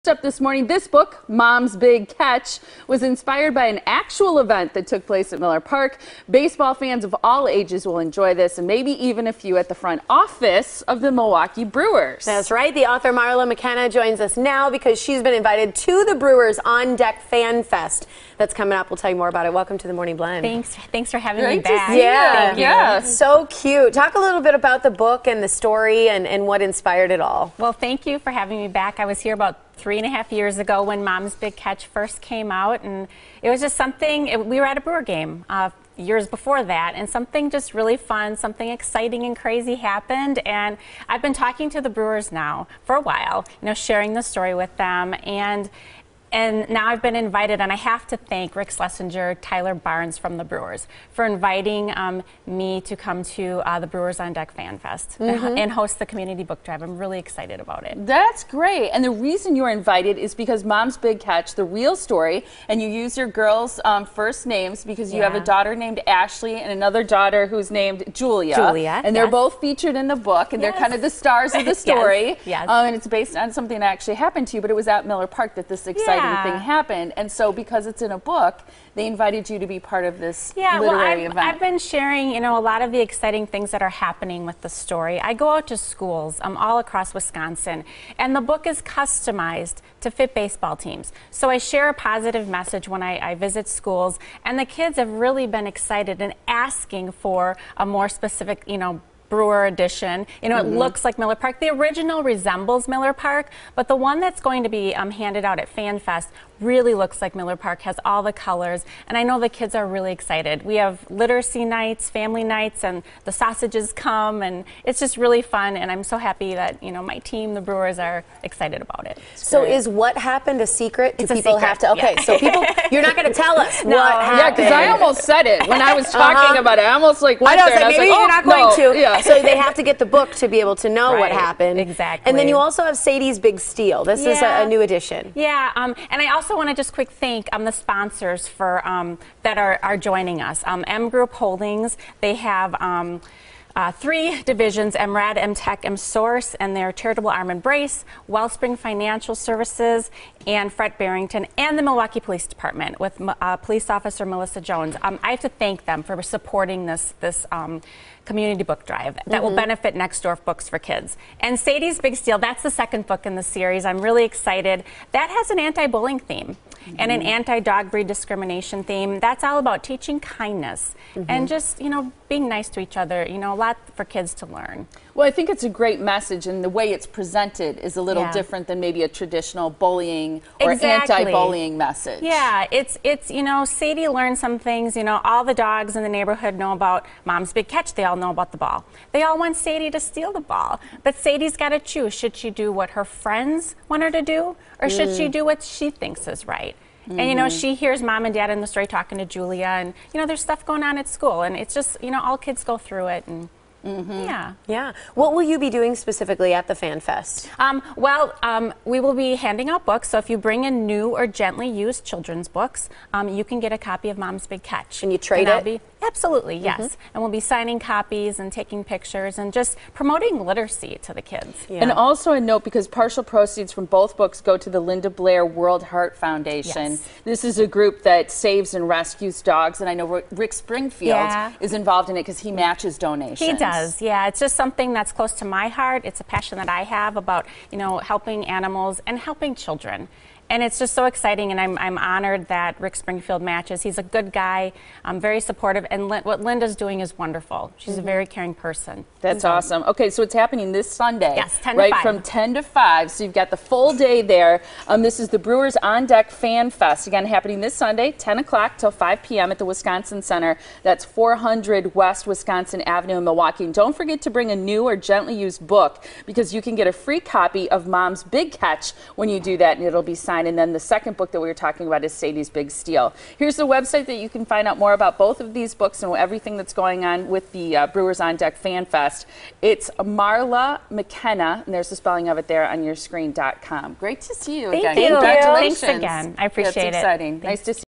Up this morning, this book, Mom's Big Catch, was inspired by an actual event that took place at Miller Park. Baseball fans of all ages will enjoy this, and maybe even a few at the front office of the Milwaukee Brewers. That's right. The author Marla McKenna joins us now because she's been invited to the Brewers On Deck Fan Fest. That's coming up. We'll tell you more about it. Welcome to the Morning Blend. Thanks for having me Great back. to see you. Yeah, Yeah. So cute. Talk a little bit about the book and the story and what inspired it all. Well, thank you for having me back. I was here about 3.5 years ago when Mom's Big Catch first came out, and it was just something, we were at a Brewer game years before that, and something just really fun, something exciting and crazy happened, and I've been talking to the Brewers now for a while, sharing the story with them, and now I've been invited, and I have to thank Rick Schlesinger, Tyler Barnes from the Brewers for inviting me to come to the Brewers On Deck Fan Fest and host the community book drive. I'm really excited about it. That's great. And the reason you're invited is because Mom's Big Catch, the real story, and you use your girls' first names because you have a daughter named Ashley and another daughter who's named Julia. And they're both featured in the book, and they're kind of the stars of the story. And it's based on something that actually happened to you, but it was at Miller Park that this exciting thing happened, and so because it's in a book, they invited you to be part of this literary event. I've been sharing, a lot of the exciting things that are happening with the story. I go out to schools all across Wisconsin, and the book is customized to fit baseball teams. So I share a positive message when I visit schools, and the kids have really been excited and asking for a more specific, Brewer edition. It looks like Miller Park. The original resembles Miller Park, but the one that's going to be handed out at Fan Fest really looks like Miller Park, has all the colors, and I know the kids are really excited. We have literacy nights, family nights, and the sausages come, and it's just really fun, and I'm so happy that, my team, the Brewers, are excited about it. So is what happened a secret? It's people a secret. Have to, okay, so people, you're not going to tell us what happened. Yeah, because I almost said it when I was talking about it. I almost went there, and I was maybe like, you're not going to. Yeah. So they have to get the book to be able to know what happened. Exactly. And then you also have Sadie's Big Steal. This is a new edition. Yeah, and I also want to just quick thank the sponsors for that are joining us. M Group Holdings, they have 3 divisions: MRAD, MTech, MSource, and their charitable arm and brace, Wellspring Financial Services, and Fred Barrington, and the Milwaukee Police Department with Police Officer Melissa Jones. I have to thank them for supporting this community book drive that will benefit Next Door Books for Kids. And Sadie's Big Steal, that's the second book in the series. I'm really excited. That has an anti-bullying theme and an anti-dog breed discrimination theme. That's all about teaching kindness and just, being nice to each other, a lot for kids to learn. Well, I think it's a great message, and the way it's presented is a little different than maybe a traditional bullying or anti-bullying message. Yeah, it's Sadie learned some things. All the dogs in the neighborhood know about Mom's Big Catch. They all know about the ball. They all want Sadie to steal the ball, but Sadie's got to choose. Should she do what her friends want her to do, or should she do what she thinks is right? And she hears Mom and Dad in the story talking to Julia, and there's stuff going on at school, and it's just all kids go through it, and yeah. What will you be doing specifically at the Fan Fest? We will be handing out books. So if you bring in new or gently used children's books, you can get a copy of Mom's Big Catch. And you trade it? Absolutely, yes. And we'll be signing copies and taking pictures and just promoting literacy to the kids. And also a note, because partial proceeds from both books go to the Linda Blair World Heart Foundation. This is a group that saves and rescues dogs, and I know Rick Springfield is involved in it because he matches donations. He does, yeah. It's just something that's close to my heart. It's a passion that I have about, helping animals and helping children. And it's just so exciting, and I'm honored that Rick Springfield matches. He's a good guy, very supportive, and what Linda's doing is wonderful. She's a very caring person. That's awesome. Okay, so it's happening this Sunday. Yes, 10 to 5. From 10 to 5, so you've got the full day there. This is the Brewers On Deck Fan Fest, again, happening this Sunday, 10 o'clock till 5 p.m. at the Wisconsin Center. That's 400 West Wisconsin Avenue in Milwaukee. And don't forget to bring a new or gently used book, because you can get a free copy of Mom's Big Catch when you do that, and it'll be signed. And then the second book that we were talking about is Sadie's Big Steal. Here's the website that you can find out more about both of these books and everything that's going on with the Brewers On Deck Fan Fest. It's Marla McKenna, and there's the spelling of it there on your screen.com. Great to see you again. Thank you. Congratulations. Thanks again. I appreciate it. That's exciting. Nice to see you.